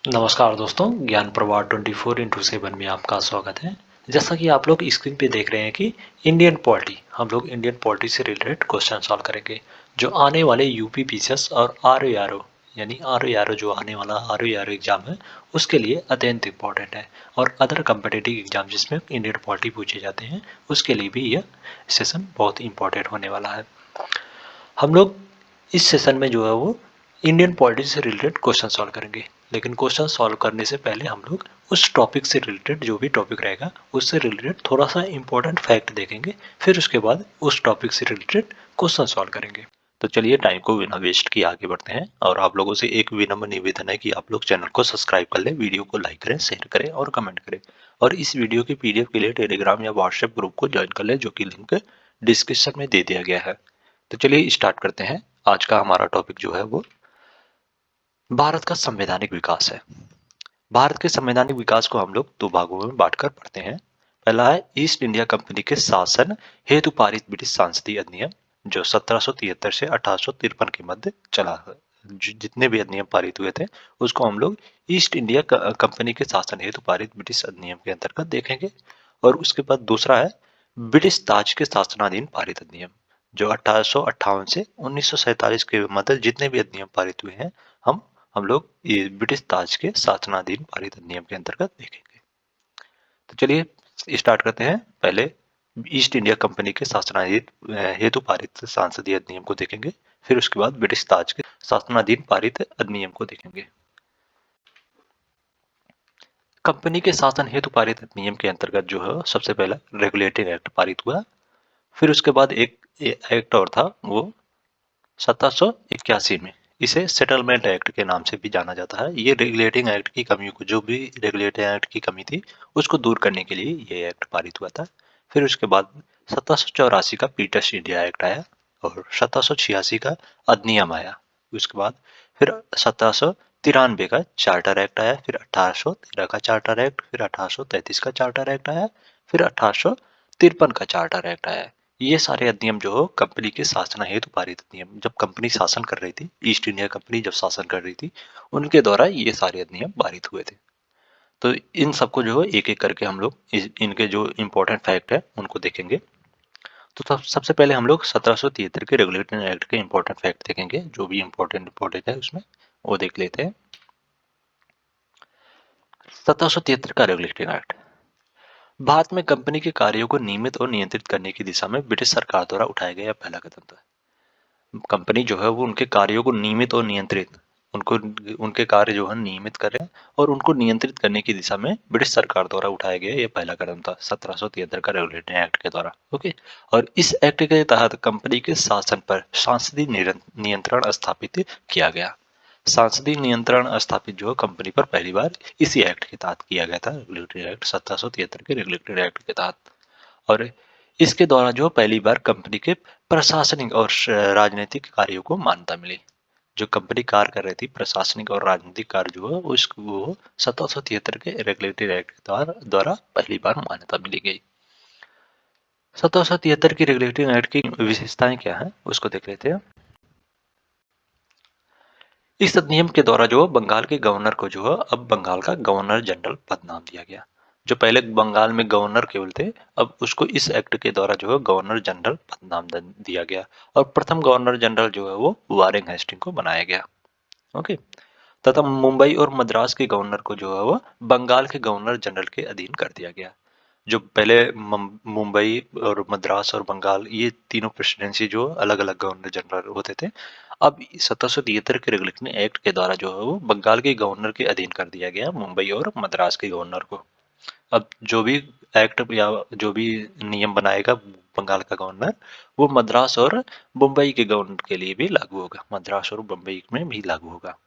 नमस्कार दोस्तों, ज्ञान प्रवाह 24x7 में आपका स्वागत है। जैसा कि आप लोग स्क्रीन पे देख रहे हैं कि हम लोग इंडियन पॉलिटी से रिलेटेड क्वेश्चन सॉल्व करेंगे जो आने वाले यूपी पीसीएस और आरओ यानी आरओ जो आने वाला आरओ एग्जाम है उसके लिए अत्यंत इम्पोर्टेंट है। और अदर कम्पिटिटिव एग्जाम जिसमें इंडियन पॉलिटी पूछे जाते हैं उसके लिए भी यह सेशन बहुत इंपॉर्टेंट होने वाला है। हम लोग इस सेशन में जो है वो इंडियन पॉलिटिक्स से रिलेटेड क्वेश्चन सॉल्व करेंगे, लेकिन क्वेश्चन सॉल्व करने से पहले हम लोग उस टॉपिक से रिलेटेड जो भी टॉपिक रहेगा उससे रिलेटेड थोड़ा सा इंपॉर्टेंट फैक्ट देखेंगे, फिर उसके बाद उस टॉपिक से रिलेटेड क्वेश्चन सॉल्व करेंगे। तो चलिए टाइम को बिना वेस्ट किए आगे बढ़ते हैं और आप लोगों से एक विनम्र निवेदन है कि आप लोग चैनल को सब्सक्राइब कर लें, वीडियो को लाइक करें, शेयर करें और कमेंट करें। और इस वीडियो की पीडीएफ के लिए टेलीग्राम या व्हाट्सएप ग्रुप को ज्वाइन कर लें जो कि लिंक डिस्क्रिप्शन में दे दिया गया है। तो चलिए स्टार्ट करते हैं। आज का हमारा टॉपिक जो है वो भारत का संवैधानिक विकास है। भारत के संवैधानिक विकास को हम लोग दो भागों में बांटकर पढ़ते हैं। पहला है ईस्ट इंडिया कंपनी के शासन हेतु पारित ब्रिटिश संसदीय अधिनियम जो 1773 से 1853 के मध्य चला है। जितने भी अधिनियम पारित हुए थे उसको हम लोग ईस्ट इंडिया कंपनी के शासन हेतु पारित ब्रिटिश अधिनियम के अंतर्गत देखेंगे। और उसके बाद दूसरा है ब्रिटिश ताज के शासनाधीन पारित अधिनियम जो 1858 से 1947 के मध्य जितने भी अधिनियम पारित हुए हैं हम लोग ये ब्रिटिश ताज के शासनाधीन पारित अधिनियम के अंतर्गत देखेंगे। तो चलिए स्टार्ट करते हैं। पहले ईस्ट इंडिया कंपनी के शासनाधीन हेतु पारित संसदीय अधिनियम को देखेंगे, फिर उसके बाद ब्रिटिश ताज के शासनाधीन पारित अधिनियम को देखेंगे। कंपनी के शासन हेतु पारित अधिनियम के अंतर्गत जो है सबसे पहला रेगुलेटिंग एक्ट पारित हुआ। फिर उसके बाद एक एक्ट और था वो 1781 में, इसे सेटलमेंट एक्ट के नाम से भी जाना जाता है। ये रेगुलेटिंग एक्ट की कमियों को जो भी रेगुलेटिंग एक्ट की कमी थी उसको दूर करने के लिए ये एक्ट पारित हुआ था। फिर उसके बाद 1784 का पीटर्स इंडिया एक्ट आया और 1786 का अधिनियम आया। उसके बाद फिर 1793 का चार्टर एक्ट आया, फिर 1813 का चार्टर एक्ट, फिर 1833 का चार्टर एक्ट आया, फिर 1853 का चार्टर एक्ट आया। ये सारे अधिनियम जो हो कंपनी के शासन हेतु पारित अधिनियम, जब कंपनी शासन कर रही थी, ईस्ट इंडिया कंपनी जब शासन कर रही थी उनके द्वारा ये सारे अधिनियम पारित हुए थे। तो इन सबको जो है एक एक करके हम लोग इनके जो इम्पोर्टेंट फैक्ट है उनको देखेंगे। तो सबसे पहले हम लोग 1773 के रेगुलेटिंग एक्ट के इम्पोर्टेंट फैक्ट देखेंगे, जो भी इम्पोर्टेंट है उसमें वो देख लेते हैं। 1773 का रेगुलेटिंग एक्ट भारत में कंपनी के कार्यों को नियमित और नियंत्रित करने की दिशा में ब्रिटिश सरकार द्वारा उठाया गया पहला कदम था। कंपनी जो है वो उनके कार्यों को नियमित और नियंत्रित उनको उनके कार्य जो है नियमित करें और उनको नियंत्रित करने की दिशा में ब्रिटिश सरकार द्वारा उठाया गया ये पहला कदम था 1773 का रेगुलेटिंग एक्ट के द्वारा। ओके। और इस एक्ट के तहत कंपनी के शासन पर सांसदीय नियंत्रण स्थापित किया गया। सांसदीय नियंत्रण स्थापित जो कंपनी पर पहली बार इसी एक्ट के तहत किया गया था, रेगुलेटरी एक्ट 1773 के रेगुलेटरी एक्ट के तहत। और इसके द्वारा जो पहली बार कंपनी के प्रशासनिक और राजनीतिक कार्यों को मान्यता मिली। जो कंपनी कार्य कर रही थी प्रशासनिक और राजनीतिक कार्य जो है वो 1773 के रेगुलेटरी एक्ट के द्वारा पहली बार मान्यता मिली गई। 1773 की रेगुलेटरी एक्ट की विशेषताएं क्या है उसको देख लेते हैं। इस अधिनियम के द्वारा जो बंगाल के गवर्नर को जो है अब बंगाल का गवर्नर जनरल पद नाम दिया गया। जो पहले बंगाल में गवर्नर केवल थे, अब उसको इस एक्ट के द्वारा जो है गवर्नर जनरल पद नाम दिया गया। और प्रथम गवर्नर जनरल जो है वो वारेन हेस्टिंग को बनाया गया। ओके। तथा मुंबई और मद्रास के गवर्नर को जो है वो बंगाल के गवर्नर जनरल के अधीन कर दिया गया। जो पहले मुंबई और मद्रास और बंगाल ये तीनों प्रेसिडेंसी जो अलग अलग गवर्नर जनरल होते थे, अब 1773 के रेगुलेटिंग एक्ट के द्वारा जो है वो बंगाल के गवर्नर के अधीन कर दिया गया मुंबई और मद्रास के गवर्नर को। अब जो भी एक्ट या जो भी नियम बनाएगा बंगाल का गवर्नर वो मद्रास और मुंबई के गवर्नर के लिए भी लागू होगा, मद्रास और मुंबई में भी लागू होगा,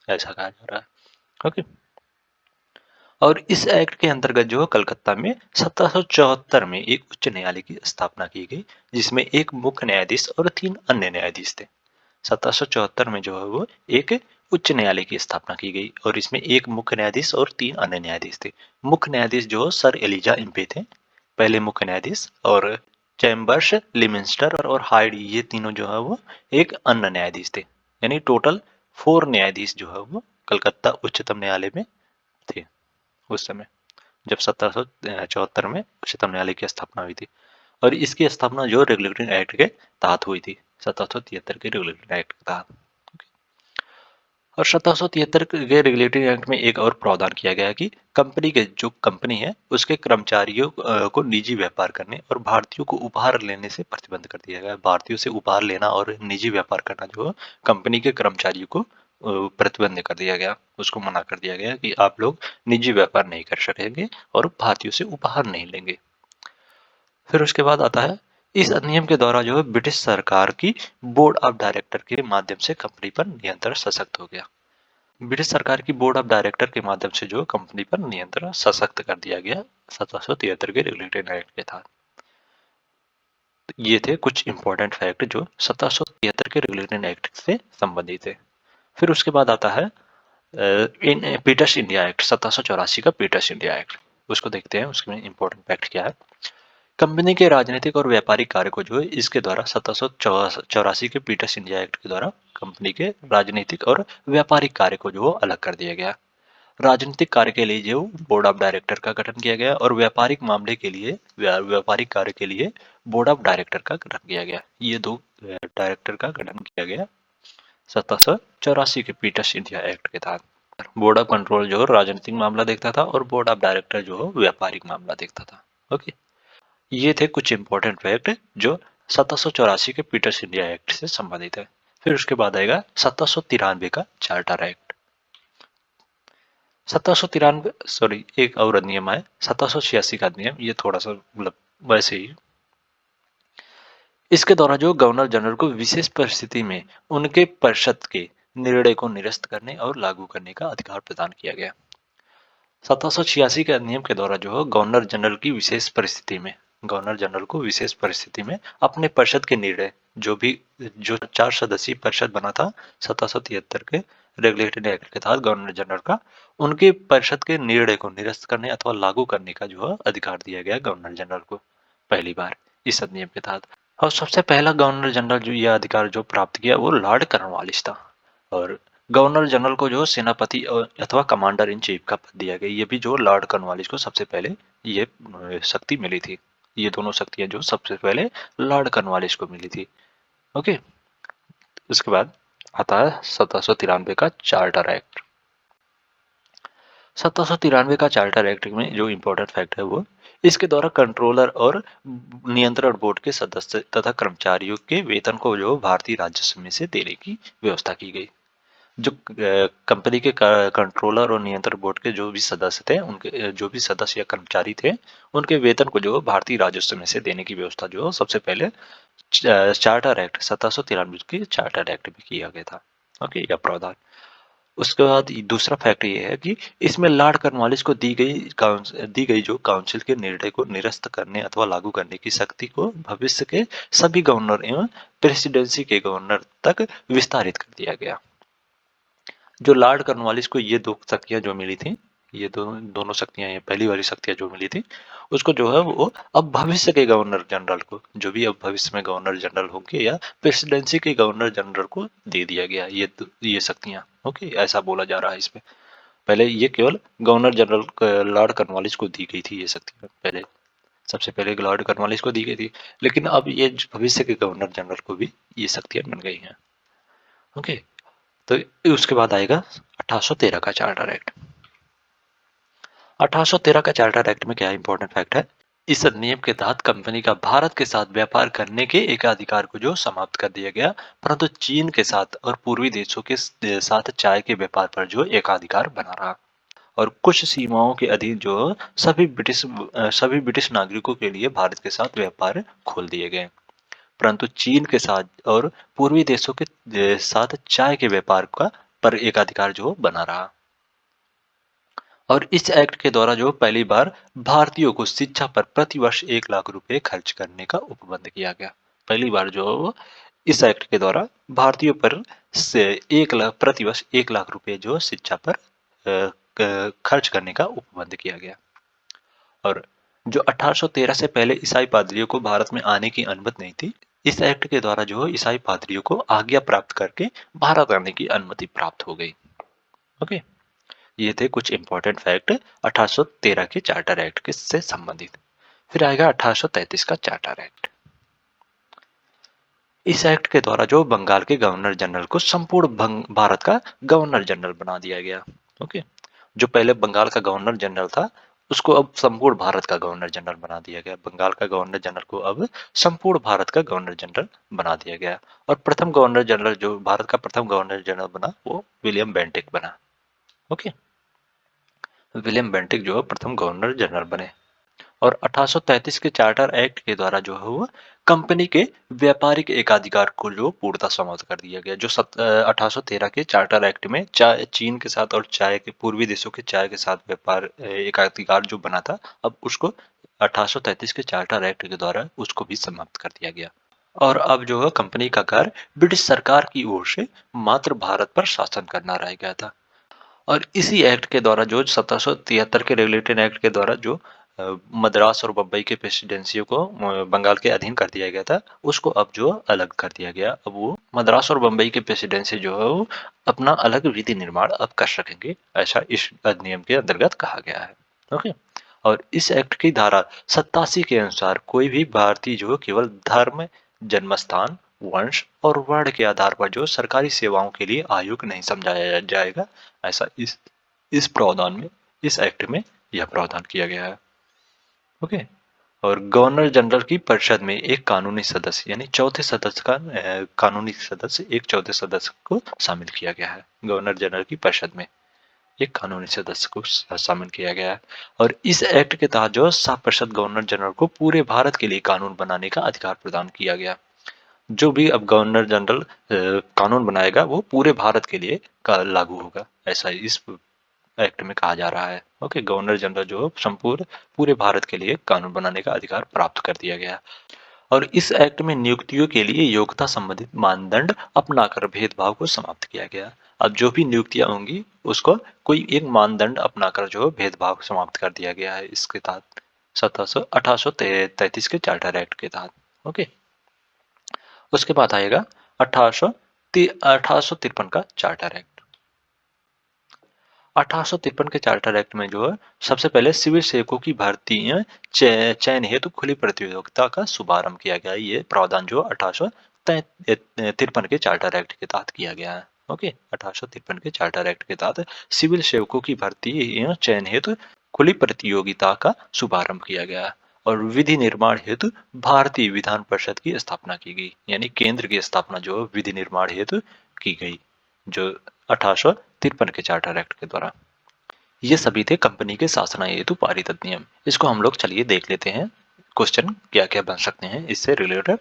ऐसा कहा जा रहा है। ओके। और इस एक्ट के अंतर्गत जो है कलकत्ता में 1774 में एक उच्च न्यायालय की स्थापना की गई जिसमें एक मुख्य न्यायाधीश और 3 अन्य न्यायाधीश थे। 1774 में जो है वो एक उच्च न्यायालय की स्थापना की गई और इसमें एक मुख्य न्यायाधीश और 3 अन्य न्यायाधीश थे। मुख्य न्यायाधीश जो सर एलिजा इम्पे थे पहले मुख्य न्यायाधीश, और चैम्बर्स, लिमिंस्टर और हाइड ये तीनों जो है वो एक अन्य न्यायाधीश थे। यानी टोटल 4 न्यायाधीश जो है वो कलकत्ता उच्चतम न्यायालय में थे उस समय, जब 1774 में उच्चतम न्यायालय की स्थापना हुई थी। और इसकी स्थापना जो रेगुलेटिंग एक्ट के तहत हुई थी, 1773 के रेगुलेटिंग एक्ट के तहत। और 1773 के रेगुलेटिंग एक्ट में एक और प्रावधान किया गया कि कंपनी है उसके कर्मचारियों को निजी व्यापार करने और भारतीयों को उपहार लेने से प्रतिबंध कर दिया गया। भारतीयों से उपहार लेना और निजी व्यापार करना जो कंपनी के कर्मचारियों को प्रतिबंध कर दिया गया, उसको मना कर दिया गया कि आप लोग निजी व्यापार नहीं कर सकेंगे और भारतीयों से उपहार नहीं लेंगे। फिर उसके बाद आता है, इस अधिनियम के द्वारा जो है ब्रिटिश सरकार की बोर्ड ऑफ डायरेक्टर के माध्यम से कंपनी पर नियंत्रण सशक्त हो गया। ब्रिटिश सरकार की बोर्ड ऑफ डायरेक्टर के माध्यम से जो कंपनी पर नियंत्रण सशक्त कर दिया गया 1773 के रेगुलेटरी एक्ट के तहत। ये थे कुछ इंपॉर्टेंट फैक्ट जो 1773 के रेगुलेटरी एक्ट से संबंधित है। फिर उसके बाद आता है इन पीटर्स इंडिया एक्ट, 1784 का पीटर्स इंडिया एक्ट, उसको देखते हैं उसमें इंपॉर्टेंट फैक्ट क्या है। कंपनी के राजनीतिक और व्यापारिक कार्य को जो है इसके द्वारा 1784 के पीटर्स इंडिया एक्ट के द्वारा कंपनी के राजनीतिक और व्यापारिक कार्य को जो अलग कर दिया गया। राजनीतिक कार्य के लिए जो बोर्ड ऑफ डायरेक्टर का गठन किया गया और व्यापारिक मामले के लिए व्यापारिक कार्य के लिए बोर्ड ऑफ डायरेक्टर का गठन किया गया। ये दो डायरेक्टर का गठन किया गया 1784 के पीटर्स इंडिया एक्ट के तहत। बोर्ड ऑफ कंट्रोल जो राजनीतिक मामला देखता था और बोर्ड ऑफ डायरेक्टर जो व्यापारिक मामला देखता था। ओके, ये थे कुछ इंपॉर्टेंट फैक्ट जो 1784 के पीटर्स इंडिया एक्ट से संबंधित है। फिर उसके बाद आएगा 1793 का चार्टर एक्ट। 1793 सॉरी एक और अधिनियम है 1786 का अधिनियम, ये थोड़ा सा मतलब वैसे ही। इसके द्वारा जो गवर्नर जनरल को विशेष परिस्थिति में उनके परिषद के निर्णय को निरस्त करने और लागू करने का अधिकार प्रदान किया गया। 1786 के अधिनियम के द्वारा जो गवर्नर जनरल की विशेष परिस्थिति में, गवर्नर जनरल को विशेष परिस्थिति में अपने परिषद के निर्णय जो 4 सदस्यीय परिषद बना था 1773 के रेगुलेटरी एक्ट के तहत गवर्नर जनरल का, उनके परिषद के निर्णय को निरस्त करने अथवा लागू करने का जो है अधिकार दिया गया गवर्नर जनरल को पहली बार इस अधिनियम के तहत। और सबसे पहला गवर्नर जनरल जो यह अधिकार जो प्राप्त किया वो लॉर्ड कॉर्नवालिस था। और गवर्नर जनरल को जो सेनापति अथवा कमांडर इन चीफ का पद दिया गया, ये भी जो लॉर्ड कॉर्नवालिस को सबसे पहले ये शक्ति मिली थी। ये दोनों शक्तियां जो सबसे पहले लॉर्ड कॉर्नवालिस को मिली थी। ओके, उसके बाद आता है 1793 का चार्टर एक्ट। 1793 का चार्टर एक्ट में जो इम्पोर्टेंट फैक्ट है वो, इसके द्वारा कंट्रोलर और नियंत्रण बोर्ड के सदस्य तथा कर्मचारियों के वेतन को जो भारतीय राजस्व में से देने की व्यवस्था की गई। जो कंपनी के कंट्रोलर और नियंत्रण बोर्ड के जो भी सदस्य थे, उनके जो भी सदस्य या कर्मचारी थे, उनके वेतन को जो भारतीय राजस्व में से देने की व्यवस्था जो सबसे पहले चार्टर एक्ट 1793 के चार्टर एक्ट में किया गया था। ओके, यह प्रावधान। उसके बाद दूसरा फैक्ट ये है कि इसमें लॉर्ड कॉर्नवालिस को दी गई जो काउंसिल के निर्णय को निरस्त करने अथवा लागू करने की शक्ति को भविष्य के सभी गवर्नर एवं प्रेसिडेंसी के गवर्नर तक विस्तारित कर दिया गया। जो लॉर्ड कॉर्नवालिस को ये दो शक्तियां जो मिली थी, ये दोनों शक्तियां, ये पहली वाली शक्तियां जो मिली थी, उसको जो है वो अब भविष्य के गवर्नर जनरल को, जो भी अब भविष्य में गवर्नर जनरल होंगे या प्रेसिडेंसी के गवर्नर जनरल को दे दिया गया ये शक्तियां। ओके, ऐसा बोला जा रहा है इसमें। पहले ये केवल गवर्नर जनरल लॉर्ड कॉर्नवालिस को दी गई थी ये शक्तियां, पहले सबसे पहले लॉर्ड कॉर्नवालिस को दी गई थी, लेकिन अब ये भविष्य के गवर्नर जनरल को भी ये शक्तियां मिल गई हैं। ओके, तो उसके बाद आएगा 1813 का चार्टर एक्ट। 1813 का चार्टर एक्ट में क्या इंपॉर्टेंट फैक्ट है, इस अधिनियम के तहत कंपनी का भारत के साथ व्यापार करने के एकाधिकार को जो समाप्त कर दिया गया, परंतु चीन के साथ और पूर्वी देशों के साथ चाय के व्यापार पर जो एकाधिकार बना रहा और कुछ सीमाओं के अधीन जो सभी ब्रिटिश नागरिकों के लिए भारत के साथ व्यापार खोल दिए गए, परंतु चीन के साथ और पूर्वी देशों के साथ चाय के व्यापार का पर एकाधिकार जो बना रहा। और इस एक्ट के द्वारा जो पहली बार भारतीयों को शिक्षा पर प्रति वर्ष 1 लाख रुपए खर्च करने का उपबंध किया गया। पहली बार जो इस एक्ट के द्वारा भारतीयों पर से 1 लाख प्रति वर्ष 1 लाख रुपए जो शिक्षा पर खर्च करने का उपबंध किया गया। और जो 1813 से पहले ईसाई पादरियों को भारत में आने की अनुमति नहीं थी, इस एक्ट के द्वारा जो ईसाई पादरियों को आज्ञा प्राप्त करके भारत आने की अनुमति प्राप्त हो गई। ओके, ये थे कुछ इंपॉर्टेंट फैक्ट 1813 के चार्टर एक्ट के से संबंधित। फिर आएगा 1833 का चार्टर एक्ट। इस एक्ट के द्वारा जो बंगाल के गवर्नर जनरल को संपूर्ण भारत का गवर्नर जनरल बना दिया गया। ओके, जो पहले बंगाल का गवर्नर जनरल था उसको अब संपूर्ण भारत का गवर्नर जनरल बना दिया गया। बंगाल का गवर्नर जनरल को अब संपूर्ण भारत का गवर्नर जनरल बना दिया गया। और प्रथम गवर्नर जनरल जो भारत का प्रथम गवर्नर जनरल बना वो विलियम बेंटिक बना। ओके, विलियम बेंटिक जो प्रथम गवर्नर जनरल बने। और 1833 के चार्टर एक्ट के द्वारा जो है वो कंपनी के व्यापारिक एकाधिकार को जो पूर्णतः समाप्त कर दिया गया। जो 1813 के चार्टर एक्ट में चाय चीन के साथ और चाय के पूर्वी देशों के चाय के साथ व्यापार एकाधिकार जो बना था, अब उसको 1833 के चार्टर एक्ट के द्वारा उसको भी समाप्त कर दिया गया। और अब जो है कंपनी का कार्य ब्रिटिश सरकार की ओर से मात्र भारत पर शासन करना रह गया था। और इसी एक्ट के द्वारा जो 1773 के रेगुलेटरी एक्ट के द्वारा जो मद्रास और बम्बई के प्रेसिडेंसियों को बंगाल के अधीन कर दिया गया था, उसको अब जो अलग कर दिया गया। अब वो मद्रास और बम्बई के प्रेसिडेंसी जो है वो अपना अलग विधि निर्माण अब कर सकेंगे, ऐसा इस अधिनियम के अंतर्गत कहा गया है। ओके, और इस एक्ट की धारा 87 के अनुसार कोई भी भारतीय जो केवल धर्म, जन्मस्थान, वंश और वर्ण के आधार पर जो सरकारी सेवाओं के लिए अयोग्य नहीं समझाया जाएगा, ऐसा इस प्रावधान में, इस एक्ट में यह प्रावधान किया गया है। ओके, और गवर्नर जनरल की परिषद में एक कानूनी सदस्य यानी चौथे सदस्य का कानूनी सदस्य एक चौथे सदस्य को शामिल किया गया है। गवर्नर जनरल की परिषद में एक कानूनी सदस्य को शामिल किया गया है। और इस एक्ट के तहत जो 7% गवर्नर जनरल को पूरे भारत के लिए कानून बनाने का अधिकार प्रदान किया गया। जो भी अब गवर्नर जनरल कानून बनाएगा वो पूरे भारत के लिए लागू होगा, ऐसा इस एक्ट में कहा जा रहा है। ओके, गवर्नर जनरल जो संपूर्ण पूरे भारत के लिए कानून बनाने का अधिकार प्राप्त कर दिया गया। और इस एक्ट में नियुक्तियों के लिए योग्यता संबंधित मानदंड अपनाकर भेदभाव को समाप्त किया गया। अब जो भी नियुक्तियां होंगी उसको कोई एक मानदंड अपनाकर जो भेदभाव समाप्त कर दिया गया है इसके तहत 1833 के चार्टर एक्ट के तहत। ओके, उसके बाद आएगा 1853 का चार्टर एक्ट। 1853 के चार्टर एक्ट में जो है सबसे पहले सिविल सेवकों की भर्ती चयन हेतु खुली प्रतियोगिता का शुभारंभ किया गया। ये प्रावधान जो 1853 के चार्टर एक्ट के तहत किया गया है। ओके, 1853 के चार्टर एक्ट के तहत सिविल सेवकों की भर्ती चयन हेतु खुली प्रतियोगिता का शुभारंभ किया गया और विधि निर्माण हेतु भारतीय विधान परिषद की स्थापना की गई, यानी केंद्र की स्थापना जो विधि निर्माण हेतु की गई, जो 1853 के चार्टर एक्ट के द्वारा। ये सभी थे कंपनी के शासन हेतु पारित अधिनियम। इसको हम लोग चलिए देख लेते हैं क्वेश्चन क्या क्या बन सकते हैं इससे रिलेटेड।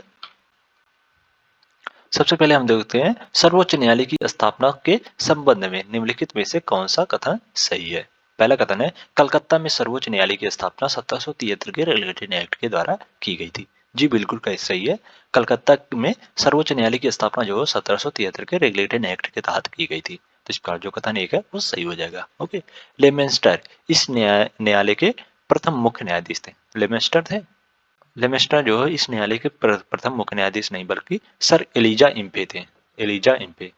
सबसे पहले हम देखते हैं सर्वोच्च न्यायालय की स्थापना के संबंध में निम्नलिखित में से कौन सा कथन सही है। पहला कथन है कलकत्ता में सर्वोच्च न्यायालय की स्थापना 1773 के रेगुलेटरी एक्ट के द्वारा की गई थी। जी बिल्कुल सही है, कलकत्ता में सर्वोच्च न्यायालय की स्थापना जो 1773 के रेगुलेटरी एक्ट के तहत की गई थी, तो इसका जो कथन एक है वो सही हो जाएगा। ओके, लेमेंस्टर इस न्यायालय के प्रथम मुख्य न्यायाधीश थे। लेमेंस्टर थे, लेमेस्टर जो है इस न्यायालय के प्रथम मुख्य न्यायाधीश नहीं बल्कि सर एलिजा इम्पे थे। एलिजा इम्पे,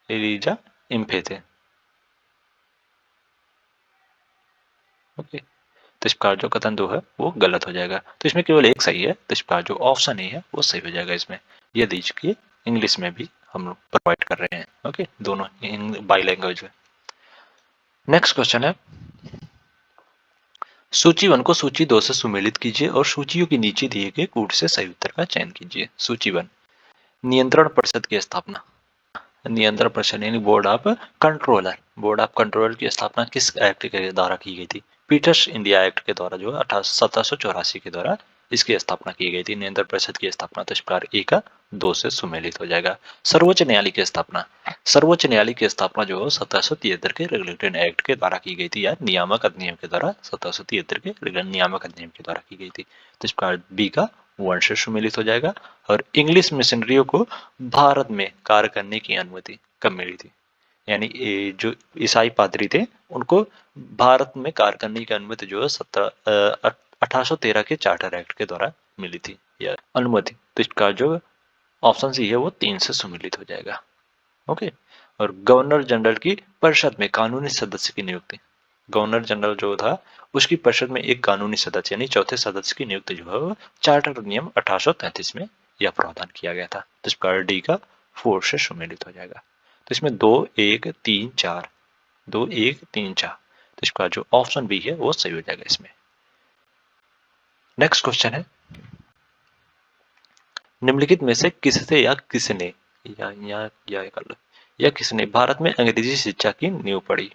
एलिजा इम्पे थे। ओके, तो इस प्रकार जो कथन दो है वो गलत हो जाएगा, तो इसमें केवल एक सही है, तो इस प्रकार जो ऑप्शन ए है वो सही हो जाएगा। इसमें ये दीजिए इंग्लिश में भी हम लोग प्रोवाइड कर रहे हैं। ओके, दोनों बाई लैंग्वेज में। नेक्स्ट क्वेश्चन है सूची 1 को सूची 2 से सुमेलित कीजिए और सूचियों के नीचे दिए गए कूट से सही उत्तर का चयन कीजिए। सूची 1, नियंत्रण परिषद की स्थापना। नियंत्रण परिषद यानी board of controller, board of controller की स्थापना किस एक्ट के द्वारा की गई थी? पीटर्स इंडिया एक्ट के द्वारा जो 1784 के द्वारा इसकी स्थापना की गई थी नियंत्रण परिषद की स्थापना। तो इस प्रकार ए का 2 से सुमेलित हो जाएगा। सर्वोच्च न्यायालय की स्थापना, सर्वोच्च न्यायालय की स्थापना जो 1773 के रेगुलेटरी एक्ट के द्वारा की गई थी या नियामक अधिनियम के द्वारा 1773 के नियामक अधिनियम के द्वारा की गई थी। तो इस प्रकार बी का 1 से सुमेलित हो जाएगा। और इंग्लिश मिशनरियों को भारत में कार्य करने की अनुमति कब मिली थी? यानी जो ईसाई पादरी थे उनको भारत में कार्य करने की अनुमति जो है 1813 के चार्टर एक्ट के द्वारा मिली थी या अनुमति। तो इसका जो ऑप्शन सी है वो 3 से सुमेलित हो जाएगा। ओके, और गवर्नर जनरल की परिषद में कानूनी सदस्य की नियुक्ति। गवर्नर जनरल जो था उसकी परिषद में एक कानूनी सदस्य यानी चौथे सदस्य की नियुक्ति जो है वो चार्टर अधिनियम 1833 में यह प्रावधान किया गया था। तो इस प्रकार डी का 4 से सम्मिलित हो जाएगा। तो इसमें 2 1 3 4 2 1 3 4, तो इसका जो ऑप्शन बी है वो सही हो जाएगा इसमें। नेक्स्ट क्वेश्चन है, निम्नलिखित में से किससे या किसने या कर लो या किसने भारत में अंग्रेजी शिक्षा की नींव पड़ी।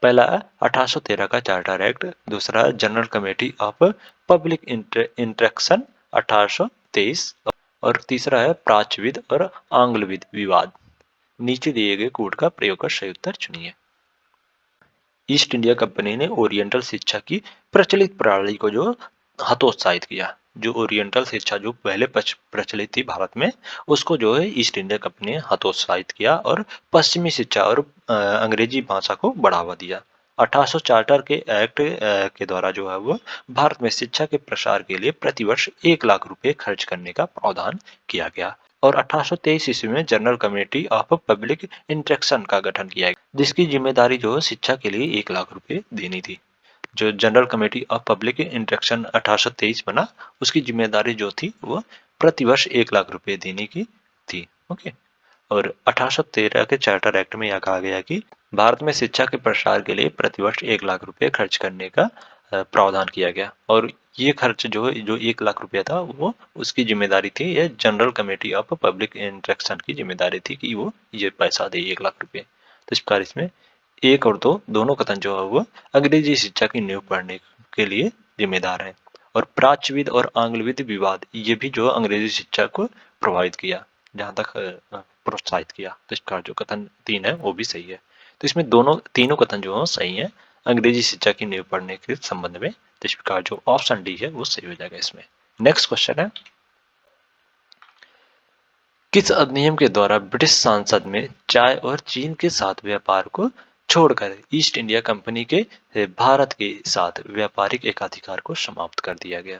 पहला 1813 का चार्टर एक्ट, दूसरा general committee of public instruction 1823 और तीसरा है प्राच्यविद और आंग्लविद विवाद। नीचे दिए गए कोड का प्रयोग कर सही उत्तर चुनिए। ईस्ट इंडिया कंपनी ने ओरिएंटल शिक्षा की प्रचलित प्रणाली को जो हतोत्साहित किया। जो ओरिएंटल शिक्षा जो पहले प्रचलित थी भारत में, उसको जो है ईस्ट इंडिया कंपनी ने हतोत्साहित किया और पश्चिमी शिक्षा और अंग्रेजी भाषा को बढ़ावा दिया। 1800 चार्टर के एक्ट के द्वारा जो है वो भारत में शिक्षा के प्रसार के लिए प्रतिवर्ष 1 लाख रुपए खर्च करने का प्रावधान किया गया और 1823 ईस्वी में general committee of public instruction का गठन किया गया, जिसकी जिम्मेदारी जो शिक्षा के लिए 1 लाख रुपए देनी थी। जो general committee of public instruction 1823 बना, उसकी जिम्मेदारी जो थी वो प्रतिवर्ष 1 लाख रुपए देने की थी। ओके, और 1813 के चार्टर एक्ट में यह कहा गया कि भारत में शिक्षा के प्रसार के लिए प्रतिवर्ष 1 लाख रुपए खर्च करने का प्रावधान किया गया और ये खर्च जो 1 लाख रुपया था वो उसकी जिम्मेदारी थी, यह general committee of public instruction की जिम्मेदारी थी कि वो ये पैसा दे 1 लाख रुपए। तो इस प्रकार इसमें 1 और 2 दोनों कथन जो है वो अंग्रेजी शिक्षा की नींव पढ़ने के लिए जिम्मेदार है। और प्राच्यविद और आंग्लविद विवाद ये भी जो अंग्रेजी शिक्षा को प्रभावित किया, जहां तक प्रोत्साहित किया। तो इसका जो कथन 3 है वो भी सही है। तो इसमें तीनों कथन जो है सही है अंग्रेजी शिक्षा की नींव पढ़ने के संबंध में। तो इस प्रकार जो ऑप्शन डी है वो सही हो जाएगा इसमें। नेक्स्ट क्वेश्चन है, किस अधिनियम के द्वारा ब्रिटिश संसद में चाय और चीन के साथ व्यापार को छोड़कर ईस्ट इंडिया कंपनी के भारत के साथ व्यापारिक एकाधिकार को समाप्त कर दिया गया।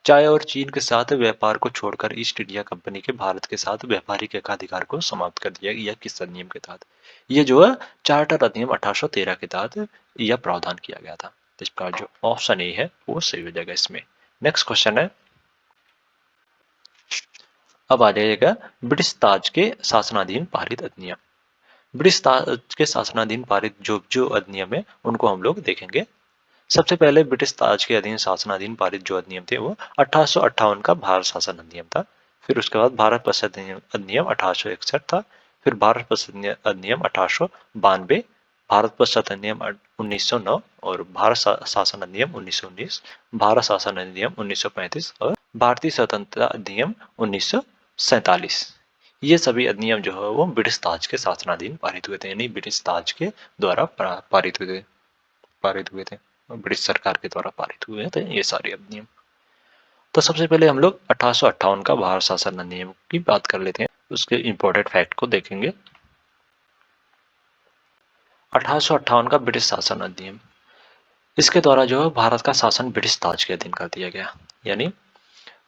चाय और चीन के साथ व्यापार को छोड़कर ईस्ट इंडिया कंपनी के भारत के साथ व्यापारिक एकाधिकार को समाप्त कर दिया गया किस अधिनियम के तहत? ये जो है चार्टर अधिनियम 1813 के तहत यह प्रावधान किया गया था। तो इस प्रकार जो ऑप्शन ए है वो सही हो जाएगा इसमें। नेक्स्ट क्वेश्चन है, अब आ जाएगा ब्रिटिश ताज के शासनाधीन पारित अधिनियम। ब्रिटिश ताज के शासनाधीन पारित जो जो अधिनियम है उनको हम लोग देखेंगे। सबसे पहले ब्रिटिश ताज के अधीन शासनाधीन पारित जो अधिनियम थे वो 1858 का भारत शासन अधिनियम था। फिर उसके बाद भारत परिषद अधिनियम 1861 था। फिर भारत परिषद अधिनियम 1892, भारत परिषद अधिनियम 1909 और भारत शासन अधिनियम 1919, भारत शासन अधिनियम 1935 और भारतीय स्वतंत्रता अधिनियम 1947। ये सभी अधिनियम जो है वो ब्रिटिश ताज के शासनाधीन पारित हुए थे, यानी ब्रिटिश ताज के द्वारा पारित हुए थे, ब्रिटिश सरकार के द्वारा पारित हुए थे ये सारे अधिनियम। तो सबसे पहले हम लोग 1858 का भारत शासन अधिनियम की बात कर लेते हैं, उसके इंपॉर्टेंट फैक्ट को देखेंगे। 1858 का ब्रिटिश शासन अधिनियम, इसके द्वारा जो है भारत का शासन ब्रिटिश ताज के अधीन कर दिया गया, यानी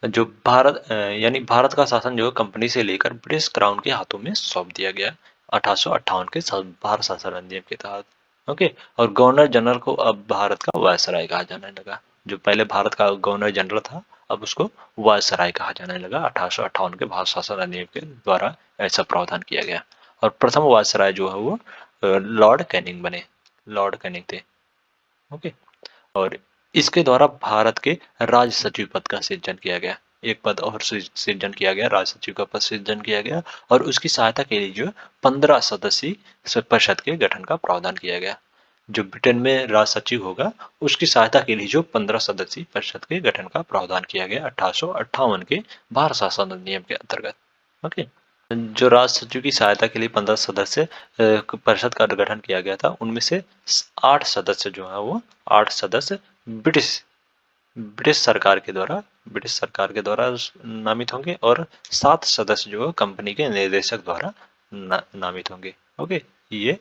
जो भारत का शासन जो कंपनी से लेकर ब्रिटिश क्राउन के हाथों में सौंप दिया गया 1858 के भारत शासन अधिनियम के तहत। ओके, और गवर्नर जनरल को अब भारत का वायसराय कहा जाने लगा। जो पहले भारत का गवर्नर जनरल था अब उसको वायसराय कहा जाने लगा 1858 के भारत शासन अधिनियम के द्वारा ऐसा प्रावधान किया गया। और प्रथम वायसराय जो है वो लॉर्ड कैनिंग बने, लॉर्ड कैनिंग थे। ओके, और इसके द्वारा भारत के राज सचिव पद का सृजन किया गया, एक पद और सृजन किया गया, राज सचिव का पद सृजन किया गया और उसकी सहायता के लिए जो 15 सदस्यीय परिषद के गठन का प्रावधान किया गया। जो ब्रिटेन में राज सचिव होगा उसकी सहायता के लिए जो 15 सदस्यीय परिषद के गठन का प्रावधान किया गया 1858 के भारत शासन अधिनियम के अंतर्गत। ओके, जो राज सचिव की सहायता के लिए 15 सदस्य परिषद का गठन किया गया था, उनमें से 8 सदस्य जो है वो 8 सदस्य ब्रिटिश सरकार के द्वारा नामित होंगे और 7 सदस्य जो है कंपनी के निर्देशक द्वारा नामित होंगे। ओके, ये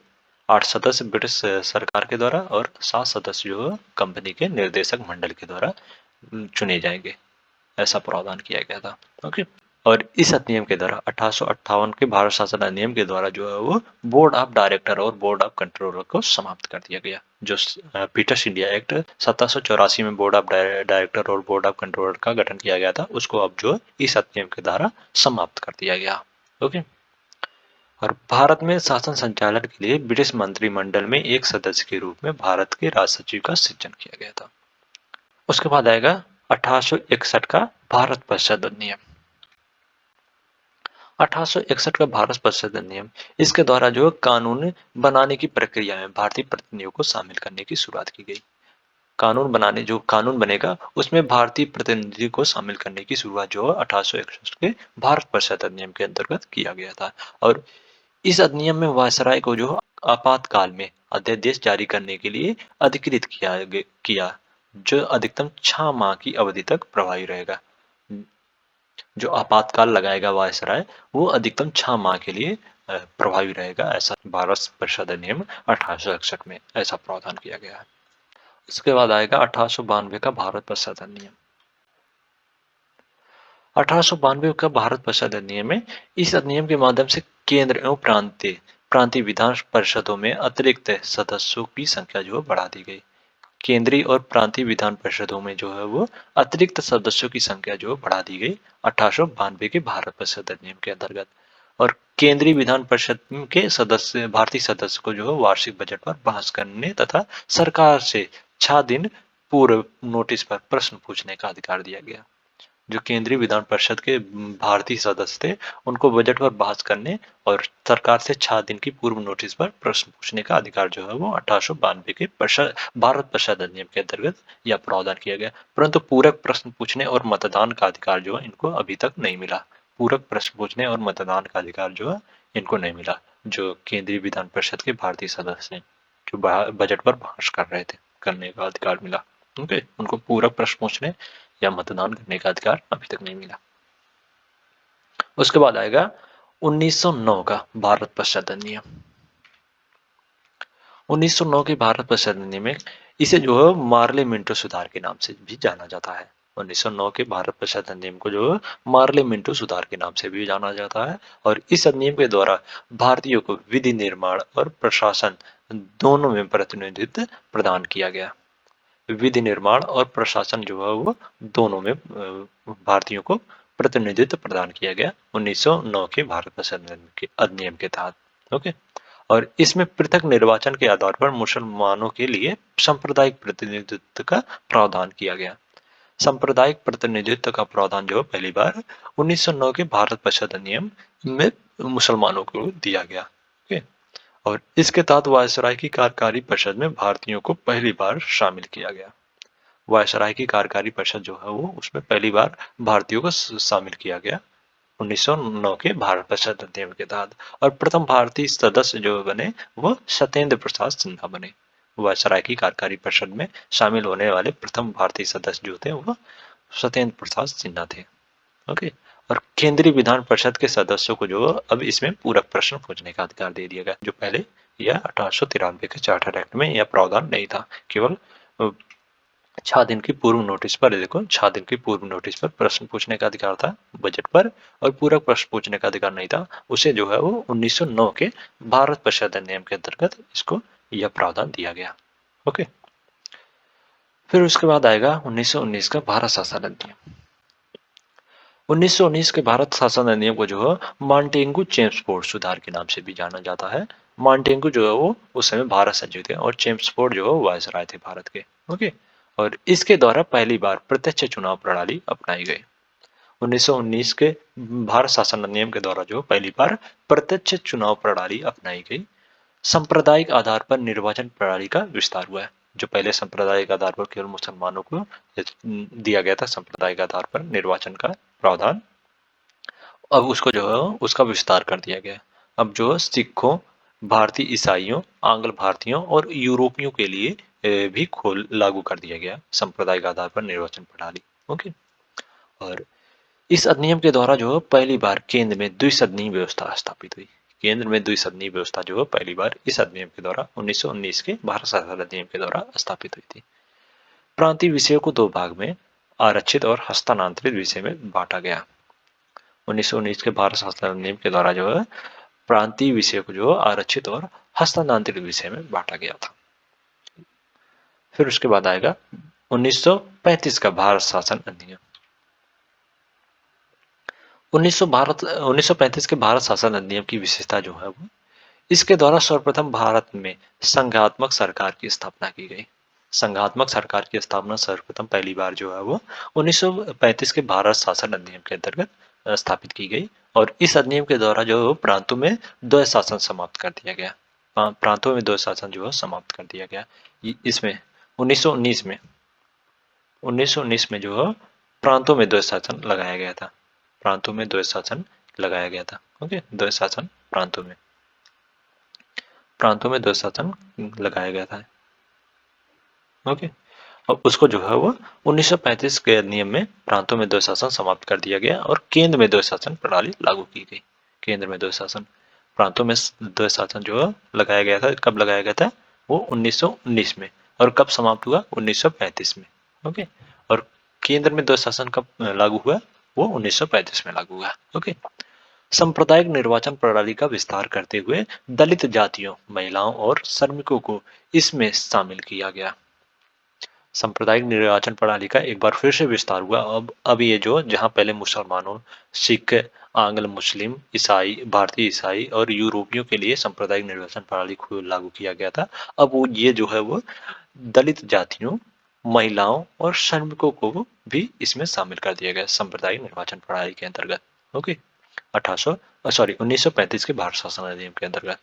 8 सदस्य ब्रिटिश सरकार के द्वारा और 7 सदस्य जो है कंपनी के निर्देशक मंडल के द्वारा चुने जाएंगे, ऐसा प्रावधान किया गया था। ओके, और इस अधिनियम के द्वारा 1858 के भारत शासन अधिनियम के द्वारा जो है वो बोर्ड ऑफ डायरेक्टर और बोर्ड ऑफ कंट्रोलर को समाप्त कर दिया गया। जो पीटर्स इंडिया एक्ट 1784 में बोर्ड ऑफ डायरेक्टर और बोर्ड ऑफ कंट्रोलर का गठन किया गया था, उसको अब जो इस अधिनियम के द्वारा समाप्त कर दिया गया। ओके। और भारत में शासन संचालन के लिए ब्रिटिश मंत्रिमंडल में एक सदस्य के रूप में भारत के राज सचिव का सृजन किया गया था। उसके बाद आएगा 1861 का भारत परिषद अधिनियम। 1861 का भारत परिषद अधिनियम, इसके द्वारा जो कानून बनाने की प्रक्रिया में भारतीय प्रतिनिधियों को शामिल करने की शुरुआत की गई। कानून बनाने, जो कानून बनेगा उसमें भारतीय प्रतिनिधि को शामिल करने की शुरुआत जो 1861 के भारत परिषद अधिनियम के अंतर्गत किया गया था। और इस अधिनियम में वायसराय को जो आपातकाल में अध्यादेश जारी करने के लिए अधिकृत किया, जो अधिकतम 6 माह की अवधि तक प्रभावी रहेगा। जो आपातकाल लगाएगा वायसराय, वो अधिकतम 6 माह के लिए प्रभावी रहेगा। ऐसा भारत परिषद अधिनियम 1861 में ऐसा प्रावधान किया गया है। इसके बाद आएगा 1892 का भारत परिषद अधिनियम। 1892 का भारत परिषद अधिनियम में, इस अधिनियम के माध्यम से केंद्र एवं प्रांतीय विधान परिषदों में अतिरिक्त सदस्यों की संख्या जो बढ़ा दी गई। केंद्रीय और प्रांतीय विधान परिषदों में जो है वो अतिरिक्त सदस्यों की संख्या जो बढ़ा दी गई 1892 के भारत परिषद अधिनियम के अंतर्गत। और केंद्रीय विधान परिषद के सदस्य, भारतीय सदस्य को जो है वार्षिक बजट पर बहस करने तथा सरकार से 6 दिन पूर्व नोटिस पर प्रश्न पूछने का अधिकार दिया गया। जो केंद्रीय विधान परिषद के भारतीय सदस्य थे, उनको बजट पर बहस करने और सरकार से 6 दिन की पूर्व नोटिस पर प्रश्न पूछने का अधिकार जो है वो 1892 के भारत परिषद अधिनियम के अंतर्गत यह प्रावधान किया गया। परंतु पूरक प्रश्न पूछने और मतदान का अधिकार जो है इनको अभी तक नहीं मिला। पूरक प्रश्न पूछने और मतदान का अधिकार जो है इनको नहीं मिला, जो केंद्रीय विधान परिषद के भारतीय सदस्य हैं, जो बजट पर बहस कर रहे थे, करने का अधिकार मिला। ओके, उनको पूरक प्रश्न पूछने या मतदान करने का अधिकार अभी तक नहीं मिला। उसके बाद आएगा 1909 का भारत परिषद अधिनियम। 1909 के भारत परिषद अधिनियम में, इसे जो है मार्ले मिंटो सुधार के नाम से भी जाना जाता है। 1909 के भारत परिषद अधिनियम को जो है मार्ले मिंटो सुधार के नाम से भी जाना जाता है। और इस अधिनियम के द्वारा भारतीयों को विधि निर्माण और प्रशासन दोनों में प्रतिनिधित्व प्रदान किया गया। विधि निर्माण और प्रशासन जो है वो दोनों में भारतीयों को प्रतिनिधित्व प्रदान किया गया 1909 के भारत परिषद अधिनियम के तहत। ओके। और इसमें पृथक निर्वाचन के आधार पर मुसलमानों के लिए सांप्रदायिक प्रतिनिधित्व का प्रावधान किया गया। सांप्रदायिक प्रतिनिधित्व का प्रावधान जो पहली बार 1909 के भारत परिषद अधिनियम में मुसलमानों को दिया गया। ओके। और इसके तहत वायसराय की कार्यकारी परिषद में भारतीयों को पहली बार शामिल किया गया। वायसराय की कार्यकारी परिषद जो है वो उसमें पहली बार भारतीयों को शामिल किया गया 1909 के भारत परिषद अधिनियम के तहत। और प्रथम भारतीय सदस्य जो बने वो सत्येंद्र प्रसाद सिन्हा बने। वायसराय की कार्यकारी परिषद में शामिल होने वाले प्रथम भारतीय सदस्य जो थे वो सत्येंद्र प्रसाद सिन्हा थे। ओके। और केंद्रीय विधान परिषद के सदस्यों को जो अब इसमें पूरक प्रश्न पूछने का अधिकार दे दिया गया, जो पहले यह 1893 के चार्टर एक्ट में यह प्रावधान नहीं था। केवल 6 दिन की पूर्व नोटिस पर, देखो 6 दिन की पूर्व नोटिस पर प्रश्न पूछने का अधिकार था बजट पर, और पूरक प्रश्न पूछने का अधिकार नहीं था। उसे जो है वो 1909 के भारत परिषद अधिनियम के अंतर्गत इसको यह प्रावधान दिया गया। ओके। फिर उसके बाद आएगा 1919 का भारत शासन अधिनियम। 1919 के भारत शासन अधिनियम को जो है मांटेगू चेम्सफोर्ड सुधार के नाम से भी जाना जाता है। मांटेगू जो है वो उस समय भारत सचिव थे और चेम्सफोर्ड जो है वायसराय थे भारत के। ओके। और इसके द्वारा पहली बार प्रत्यक्ष चुनाव प्रणाली अपनाई गई। 1919 के भारत शासन अधिनियम के द्वारा जो पहली बार प्रत्यक्ष चुनाव प्रणाली अपनाई गई। सांप्रदायिक आधार पर निर्वाचन प्रणाली का विस्तार हुआ है। जो पहले सांप्रदायिक आधार पर केवल मुसलमानों को दिया गया था सांप्रदायिक आधार पर निर्वाचन का प्रावधान, अब उसको जो है उसका विस्तार कर दिया गया। अब जो सिखों, भारतीय ईसाइयों, आंग्ल भारतीयों और यूरोपियों के लिए भी खोल लागू कर दिया गया सांप्रदायिक आधार पर निर्वाचन प्रणाली। ओके। और इस अधिनियम के द्वारा जो पहली बार केंद्र में द्विसदनीय व्यवस्था स्थापित हुई। केंद्र में द्विसदनीय व्यवस्था जो पहली बार इस अधिनियम के द्वारा 1919 के भारत शासन अधिनियम के द्वारा स्थापित हुई थी। प्रांतीय विषयों को 2 भाग में आरक्षित और हस्तांतरित विषय में बांटा गया। 1919 के भारत शासन अधिनियम के द्वारा जो है प्रांतीय विषय को जो आरक्षित और हस्तांतरित विषय में बांटा गया था। फिर उसके बाद आएगा 1935 का भारत शासन अधिनियम। 1935 के भारत शासन अधिनियम की विशेषता जो है वो इसके द्वारा सर्वप्रथम भारत में संघात्मक सरकार की स्थापना की गई। संघात्मक सरकार की स्थापना सर्वप्रथम पहली बार जो है वो 1935 के भारत शासन अधिनियम के अंतर्गत स्थापित की गई और इस अधिनियम के द्वारा जो प्रांतों में द्वैध शासन समाप्त कर दिया गया। प्रांतों में द्वैध शासन जो है समाप्त कर दिया गया। इसमें 1919 में जो है प्रांतों में द्वैध शासन लगाया गया था। प्रांतों में द्वैध शासन लगाया गया था। ओके, द्वैध शासन प्रांतों में द्वैध शासन लगाया गया था। ओके, और उसको जो है वो 1935 के अधिनियम में प्रांतों में द्वैध शासन समाप्त कर दिया गया और केंद्र में द्वैध शासन प्रणाली लागू की गई। केंद्र में द्वैध शासन, प्रांतों में द्वैध शासन जो है लगाया गया था। कब लगाया गया था? वो 1919 में। और कब समाप्त हुआ? 1935 में। ओके, और केंद्र में द्वैध शासन कब लागू हुआ? वो 1935 में लागू हुआ। ओके, सांप्रदायिक निर्वाचन प्रणाली का विस्तार करते हुए दलित जातियों, महिलाओं और श्रमिकों को इसमें शामिल किया गया। सांप्रदायिक निर्वाचन प्रणाली का एक बार फिर से विस्तार हुआ। अब ये जो जहां पहले मुसलमानों, सिख, आंग्ल मुस्लिम, ईसाई, भारतीय ईसाई और यूरोपियों के लिए सांप्रदायिक निर्वाचन प्रणाली को लागू किया गया था, अब वो ये जो है वो दलित जातियों, महिलाओं और श्रमिकों को भी इसमें शामिल कर दिया गया सांप्रदायिक निर्वाचन प्रणाली के अंतर्गत। ओके, 1935 के भारत शासन अधिनियम के अंतर्गत।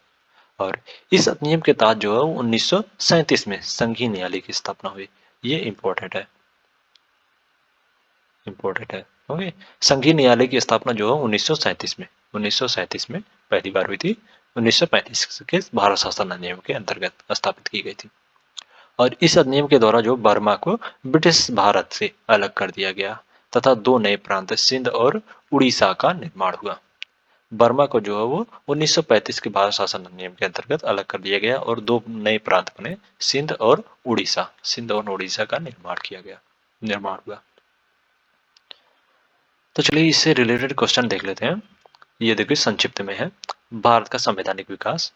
और इस अधिनियम के तहत जो है 1937 में संघीय न्यायालय की स्थापना हुई। ये इंपॉर्टेंट है। ओके, संघीय न्यायालय की स्थापना जो है 1937 में पहली बार हुई थी। 1935 के भारत शासन अधिनियम के अंतर्गत स्थापित की गई थी। और इस अधिनियम के द्वारा जो बर्मा को ब्रिटिश भारत से अलग कर दिया गया तथा दो नए प्रांत सिंध और उड़ीसा का निर्माण हुआ। बर्मा को जो है वो 1935 के भारत शासन अधिनियम के अंतर्गत अलग कर दिया गया और दो नए प्रांत बने, सिंध और उड़ीसा का निर्माण हुआ। तो चलिए इससे रिलेटेड क्वेश्चन देख लेते हैं। ये देखिए संक्षिप्त में है। भारत का संवैधानिक विकास।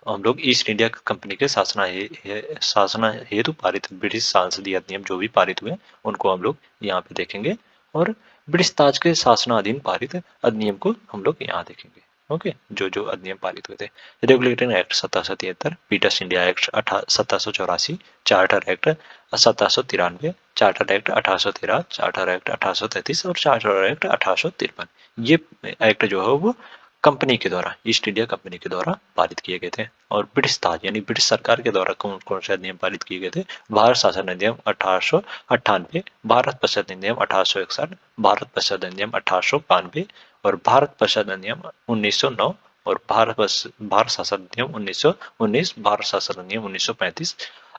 हम लोग ईस्ट इंडिया कंपनी के शासन हेतु पारित ब्रिटिश संसदीय अधिनियम जो भी पारित हुए उनको हम लोग यहाँ पे देखेंगे और ब्रिटिश ताज के शासनाधीन पारित अधिनियम को हम लोग यहाँ देखेंगे। ओके, जो अधिनियम पारित हुए थे। Regulating act 1773, Pitt's India act 1784, charter act 1793, charter act 1813, charter act 1833 और चार्टर एक्ट 1853। ये एक्ट जो है वो कंपनी के द्वारा, ईस्ट इंडिया कंपनी के द्वारा पारित किए गए थे। और ब्रिटिश ताज यानी ब्रिटिश सरकार के द्वारा कौन कौन से अधिनियम पारित किए गए थे? भारत शासन अधिनियम 1898, भारत परिषद अधिनियम 1861, भारत परिषद अधिनियम 1892 और भारत परिषद अधिनियम 1909 और भारत शासन अधिनियम 1919, भारत शासन अधिनियम 1935,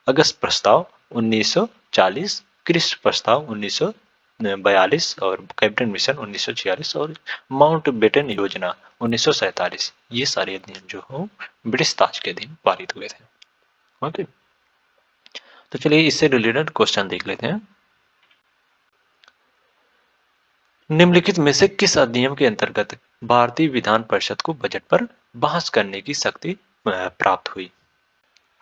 अगस्त प्रस्ताव 1940, क्रिस्ट प्रस्ताव 1942 और कैबिनेट मिशन 1946 और माउंट बेटन योजना 1947। ये सारे अधिनियम जो हो ब्रिटिश ताज के अधीन पारित हुए थे। ओके, तो चलिए इससे रिलेटेड क्वेश्चन देख लेते हैं। निम्नलिखित में से किस अधिनियम के अंतर्गत भारतीय विधान परिषद को बजट पर बहस करने की शक्ति प्राप्त हुई?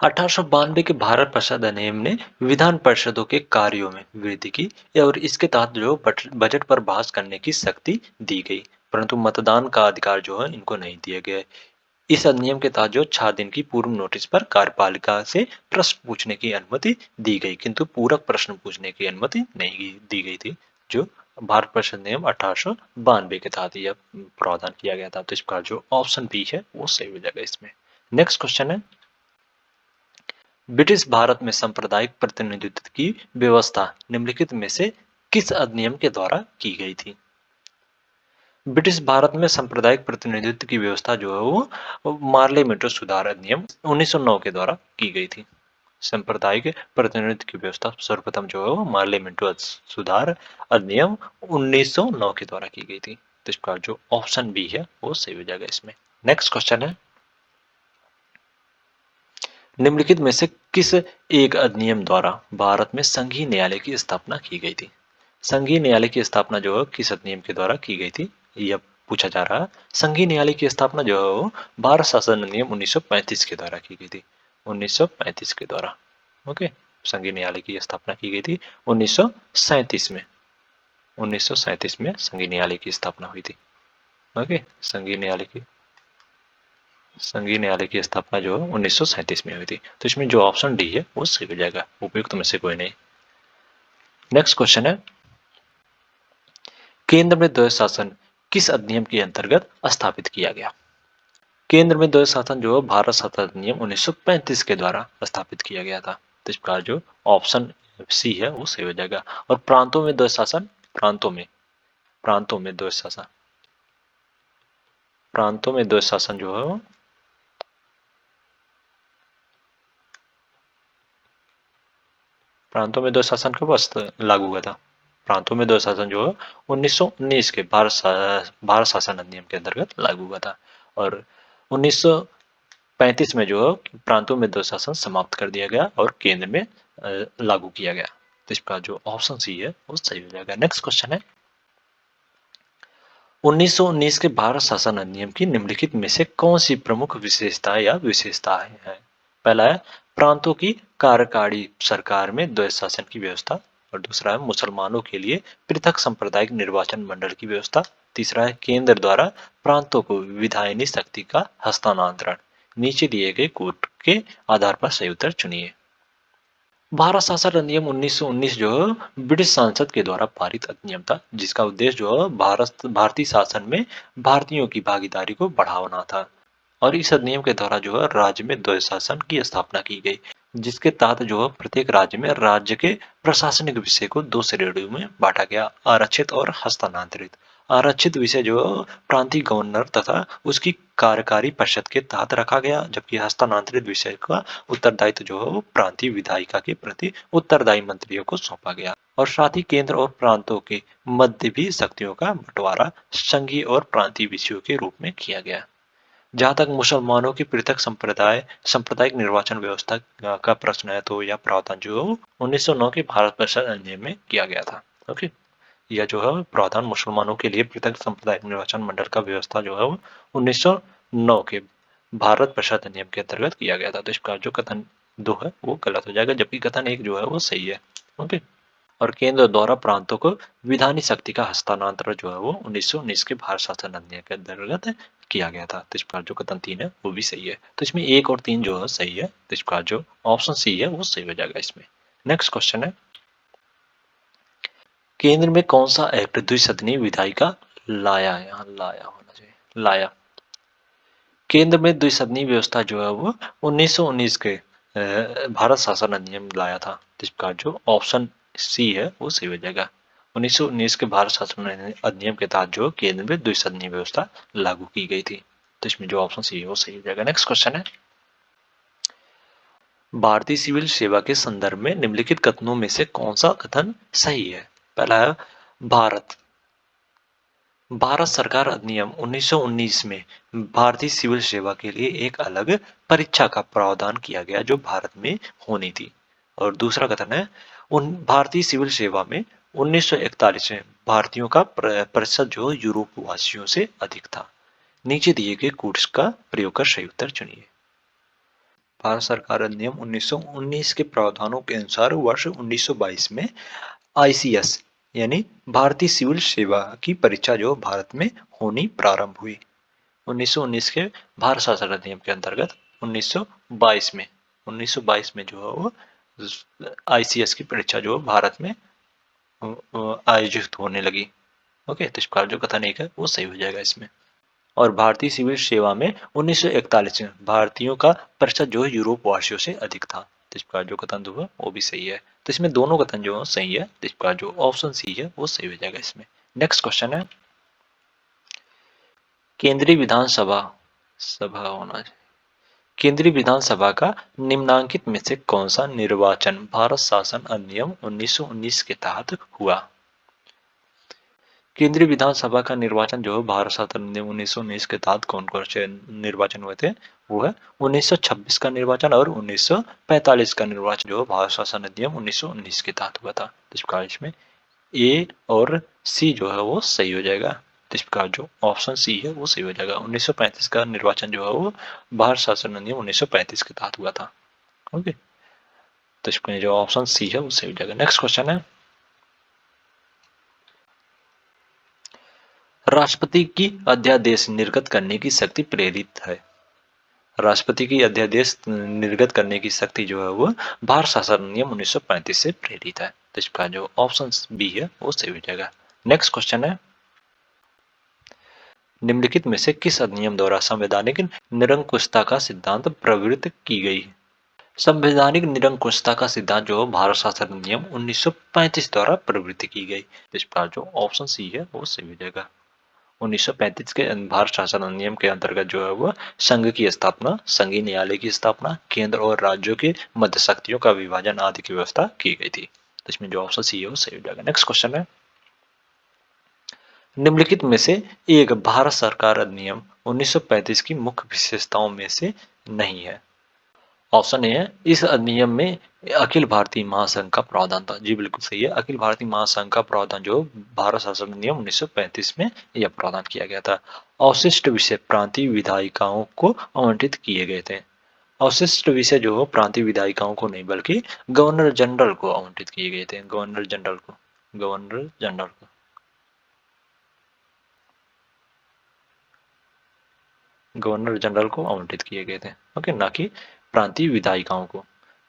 1892 के भारत परिषद अधिनियम ने विधान परिषदों के कार्यों में वृद्धि की और इसके तहत जो बजट पर बहस करने की शक्ति दी गई, परंतु मतदान का अधिकार जो है इनको नहीं दिया गया। इस अधिनियम के तहत जो 6 दिन की पूर्व नोटिस पर कार्यपालिका से प्रश्न पूछने की अनुमति दी गई, किंतु पूरक प्रश्न पूछने की अनुमति नहीं दी गई थी, जो भारत परिषद नियम 1892 के तहत यह प्रावधान किया गया था। तो इस प्रकार जो ऑप्शन बी है वो सही हो जाएगा इसमें। नेक्स्ट क्वेश्चन है, ब्रिटिश भारत में सांप्रदायिक प्रतिनिधित्व की व्यवस्था निम्नलिखित में से किस अधिनियम के द्वारा की गई थी? ब्रिटिश भारत में सांप्रदायिक प्रतिनिधित्व की व्यवस्था जो है वो मार्ले मेंटो सुधार अधिनियम 1909 के द्वारा की गई थी। सांप्रदायिक प्रतिनिधित्व की व्यवस्था सर्वप्रथम जो है वो मार्ले मेंटो सुधार अधिनियम 1909 के द्वारा की गई थी। तो इस प्रकार जो ऑप्शन बी है वो सही हो जाएगा इसमें। नेक्स्ट क्वेश्चन है, निम्नलिखित में से किस एक अधिनियम द्वारा भारत में संघीय न्यायालय की स्थापना की गई थी? संघीय न्यायालय की स्थापना जो है किस अधिनियम के द्वारा की गई थी, यह पूछा जा रहा है। संघीय न्यायालय की स्थापना जो है वो भारत शासन अधिनियम 1935 के द्वारा की गई थी, 1935 के द्वारा। ओके, संघीय न्यायालय की स्थापना की गई थी 1937 में, 1937 में संघीय न्यायालय की स्थापना हुई थी। ओके, संघीय न्यायालय की स्थापना जो है 1937 में हुई थी। तो इसमें जो ऑप्शन डी है वो सही हो जाएगा, उपयुक्त में से कोई नहीं। नेक्स्ट क्वेश्चन है, केंद्र में द्वैध शासन किस अधिनियम के अंतर्गत स्थापित किया गया? केंद्र में द्वैध शासन जो है भारत शासन अधिनियम 1935 के द्वारा स्थापित किया गया था। तो इसका जो ऑप्शन सी है वो सही हो जाएगा। और प्रांतों में द्वैध शासन, प्रांतों में द्वैध शासन, प्रांतों में द्वैध शासन जो है प्रांतों में द्वैध शासन कब लागू हुआ था? प्रांतों में द्वैध शासन जो है 1919 के भारत शासन अधिनियम के अंतर्गत लागू हुआ था। और 1935 में जो है प्रांतों में द्वैध शासन समाप्त कर दिया गया और केंद्र में लागू किया गया। तो इसका जो ऑप्शन सी है वो सही हो जाएगा। नेक्स्ट क्वेश्चन है, 1919 के भारत शासन अधिनियम की निम्नलिखित में से कौन सी प्रमुख विशेषताएं हैं? पहला है प्रांतों की कार्यकारी सरकार में द्वैध शासन की व्यवस्था। और दूसरा है मुसलमानों के लिए पृथक सांप्रदायिक निर्वाचन मंडल की व्यवस्था। तीसरा है केंद्र द्वारा प्रांतों को विधायनी शक्ति का हस्तांतरण। नीचे दिए गए कोड के आधार पर सही उत्तर चुनिए। भारत शासन अधिनियम 1919 जो है ब्रिटिश संसद के द्वारा पारित अधिनियम था, जिसका उद्देश्य जो है भारतीय शासन में भारतीयों की भागीदारी को बढ़ाना था। और इस अधिनियम के द्वारा जो है राज्य में द्वैध शासन की स्थापना की गई, जिसके तहत जो है प्रत्येक राज्य में राज्य के प्रशासनिक विषय को दो श्रेणियों में बांटा गया, आरक्षित और हस्तांतरित। आरक्षित विषय जो प्रांतीय गवर्नर तथा उसकी कार्यकारी परिषद के तहत रखा गया, जबकि हस्तांतरित विषय का उत्तरदायित्व जो है वो प्रांतीय विधायिका के प्रति उत्तरदायी मंत्रियों को सौंपा गया। और साथ ही केंद्र और प्रांतों के मध्य भी शक्तियों का बंटवारा संघीय और प्रांतीय विषयों के रूप में किया गया। जहां तक मुसलमानों की पृथक सांप्रदायिक निर्वाचन व्यवस्था का प्रश्न है, तो यह प्रावधान जो 1909 के भारत परिषद अधिनियम में किया गया था। ओके, यह जो है प्रावधान मुसलमानों के लिए पृथक सांप्रदायिक निर्वाचन मंडल का व्यवस्था जो है वो 1909 के भारत परिषद अधिनियम के अंतर्गत किया गया था। तो इसका जो कथन 2 है वो गलत हो जाएगा, जबकि कथन 1 जो है वो सही है। ओके, और केंद्र द्वारा प्रांतों को विधानी शक्ति का हस्तांतरण जो है वो 1919 के भारत शासन अधिनियम के अंतर्गत किया गया था। तो इस प्रकार जो कथन 3 है वो भी सही है। तो इसमें 1 और 3 जो है सही है। तो इस प्रकार जो ऑप्शन सी है वो सही हो जाएगा इसमें। नेक्स्ट क्वेश्चन है, केंद्र में कौन सा एक्ट द्विसदनीय विधायिका लाया? यहाँ लाया होना चाहिए, लाया। केंद्र में द्विसदनीय व्यवस्था जो है वो 1919 के भारत शासन अधिनियम लाया था। इस प्रकार जो ऑप्शन सी है वो सही हो जाएगा। 1919 के भारत शासन अधिनियम के तहत जो केंद्र में द्विसदनीय व्यवस्था लागू की गई थी। तो इसमें जो ऑप्शन सी है वो सही हो जाएगा। नेक्स्ट क्वेश्चन है, भारतीय सिविल सेवा के संदर्भ में निम्नलिखित कथनों में से कौन सा कथन सही है? पहला है भारत भारत सरकार अधिनियम 1919 में भारतीय सिविल सेवा के लिए एक अलग परीक्षा का प्रावधान किया गया जो भारत में होनी थी। और दूसरा कथन है उन भारतीय सिविल सेवा में 1941 में भारतीयों का प्रतिशत जो यूरोप वासियों से अधिक था। नीचे दिए गए कोट्स का प्रयोग कर सही उत्तर चुनिए। भारत सरकार अधिनियम 1919 के प्रावधानों के अनुसार वर्ष 1922 में आईसीएस यानी भारतीय सिविल सेवा की परीक्षा जो भारत में होनी प्रारंभ हुई। 1919 के भारत शासन अधिनियम के अंतर्गत 1922 में जो है वो आईसीएस की परीक्षा जो भारत में आयोजित होने लगी। ओके, तो इस प्रकार जो कथन 1 है वो सही हो जाएगा इसमें। और भारतीय सिविल सेवा में 1941 में भारतीयों का प्रतिशत जो है यूरोप वासियों से अधिक था। तो इस प्रकार जो कथन 2 है वो भी सही है। तो इसमें दोनों कथन जो है सही है। तो इस प्रकार जो ऑप्शन सी है वो सही हो जाएगा इसमें। नेक्स्ट क्वेश्चन है, केंद्रीय विधानसभा सभा होना चाहिए। केंद्रीय विधानसभा का निम्नांकित में से कौन सा निर्वाचन भारत शासन अधिनियम 1919 के तहत हुआ? केंद्रीय विधानसभा का निर्वाचन जो है भारत शासन अधिनियम 1919 के तहत कौन कौन से निर्वाचन हुए थे? वो है 1926 का निर्वाचन और 1945 का निर्वाचन जो भारत शासन अधिनियम 1919 के तहत हुआ था। इस प्रकार इसमें ए और सी जो है वो सही हो जाएगा। तो इस प्रकार जो ऑप्शन सी है वो सही हो जाएगा। 1935 का निर्वाचन जो है वो भारत शासन अधिनियम 1935 के तहत हुआ था। ओके, तो इसमें जो ऑप्शन सी है वो सही हो जाएगा। नेक्स्ट क्वेश्चन है, राष्ट्रपति की अध्यादेश निर्गत करने की शक्ति प्रेरित है। राष्ट्रपति की अध्यादेश निर्गत करने की शक्ति जो है वो भारत शासन अधिनियम 1935 से प्रेरित है। तो इसका जो ऑप्शन बी है वो सही हो जाएगा। नेक्स्ट क्वेश्चन है, निम्नलिखित में से किस अधिनियम द्वारा संवैधानिक निरंकुशता का सिद्धांत प्रवृत्त की गई? संवैधानिक निरंकुशता का सिद्धांत जो भारत शासन अधिनियम 1935 द्वारा प्रवृत्त की गई। तो इसका जो ऑप्शन सी है वो सही हो जाएगा। 1935 के भारत शासन अधिनियम के अंतर्गत जो है वो संघ की स्थापना, संघीय न्यायालय की स्थापना, केंद्र और राज्यों के मध्य शक्तियों का विभाजन आदि की व्यवस्था की गई थी। तो इसमें जो ऑप्शन सी है वो सही हो जाएगा। नेक्स्ट क्वेश्चन है, निम्नलिखित में से एक भारत सरकार अधिनियम 1935 की मुख्य विशेषताओं में से नहीं है। ऑप्शन ए है, इस अधिनियम में अखिल भारतीय महासंघ का प्रावधान था। जी बिल्कुल सही है, अखिल भारतीय महासंघ का प्रावधान जो भारत शासन अधिनियम 1935 में यह प्रावधान किया गया था। अवशिष्ट विषय प्रांतीय विधायिकाओं को आवंटित किए गए थे। अवशिष्ट विषय जो प्रांतीय विधायिकाओं को नहीं बल्कि गवर्नर जनरल को आवंटित किए गए थे। गवर्नर जनरल को, गवर्नर जनरल को, गवर्नर जनरल को आवंटित किए गए थे। ओके, ना कि प्रांतीय विधायिकाओं को।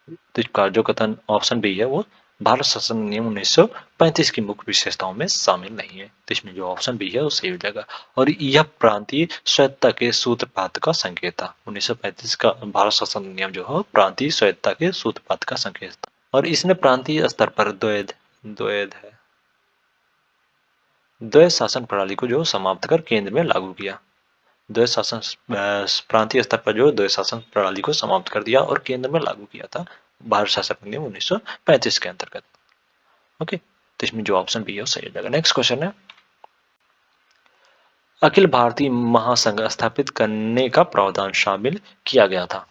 तो इसका जो कथन ऑप्शन बी है वो भारत शासन नियम 1935 की मुख्य विशेषताओं में शामिल नहीं है। तो इसमें जो ऑप्शन बी है वो सही हो जाएगा। और यह प्रांतीय स्वायत्तता के सूत्रपात का संकेत था। 1935 का भारत शासन नियम जो है प्रांतीय स्वायत्तता के सूत्रपात का संकेत था। और इसने प्रांतीय स्तर पर द्वैध शासन प्रणाली को जो समाप्त कर केंद्र में लागू किया। द्वैध शासन प्रांतीय स्तर पर जो द्वैध शासन प्रणाली को समाप्त कर दिया और केंद्र में लागू किया था भारत शासन अधिनियम 1935 के अंतर्गत। ओके, तो इसमें जो ऑप्शन बी है वो सही हो जाएगा। नेक्स्ट क्वेश्चन है, अखिल भारतीय महासंघ स्थापित करने का प्रावधान शामिल किया गया था।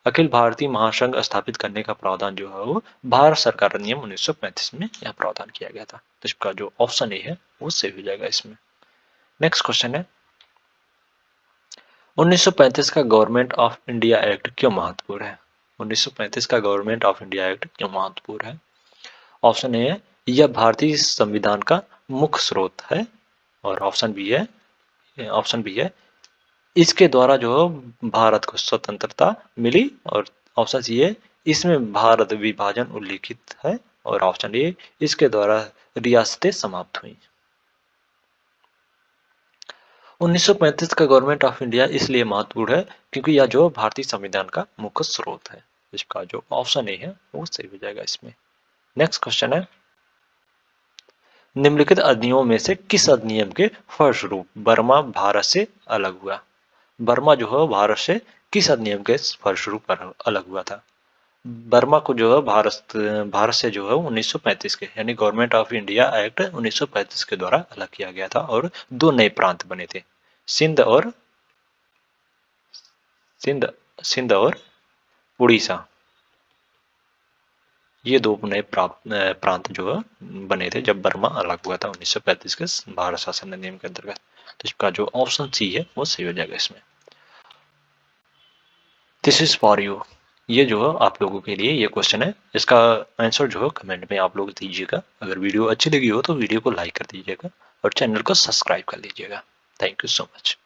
अखिल भारतीय महासंघ स्थापित करने का प्रावधान जो है वो भारत सरकार अधिनियम 1935 में यह प्रावधान किया गया था। तो इसका जो ऑप्शन ए है वो सही हो जाएगा इसमें। नेक्स्ट क्वेश्चन है, 1935 का गवर्नमेंट ऑफ इंडिया एक्ट क्यों महत्वपूर्ण है? 1935 का गवर्नमेंट ऑफ इंडिया एक्ट क्यों महत्वपूर्ण है? ऑप्शन ए है, यह भारतीय संविधान का मुख्य स्रोत है। और ऑप्शन बी है, इसके द्वारा जो भारत को स्वतंत्रता मिली। और ऑप्शन सी है, इसमें भारत विभाजन उल्लिखित है। और ऑप्शन ए, इसके द्वारा रियासतें समाप्त हुई। 1935 का गवर्नमेंट ऑफ इंडिया इसलिए महत्वपूर्ण है क्योंकि यह जो भारतीय संविधान का मुख्य स्रोत है। इसका जो ऑप्शन ए है वो सही हो जाएगा इसमें। नेक्स्ट क्वेश्चन है, निम्नलिखित अधिनियमों में से किस अधिनियम के फलस्वरूप बर्मा भारत से अलग हुआ? बर्मा जो है भारत से किस अधिनियम के फलस्वरूप अलग हुआ था? बर्मा को जो है भारत से जो है 1935 के यानी गवर्नमेंट ऑफ इंडिया एक्ट 1935 के द्वारा अलग किया गया था और दो नए प्रांत बने थे, सिंध और सिंध सिंध और उड़ीसा। ये दो नए प्रांत जो है बने थे जब बर्मा अलग हुआ था 1935 के भारत शासन अधिनियम के अंतर्गत। तो इसका जो ऑप्शन सी है वो सही हो जाएगा इसमें। दिस इज फॉर यू, ये जो है आप लोगों के लिए ये क्वेश्चन है। इसका आंसर जो है कमेंट में आप लोग दीजिएगा। अगर वीडियो अच्छी लगी हो तो वीडियो को लाइक कर दीजिएगा और चैनल को सब्सक्राइब कर लीजिएगा। Thank you so much.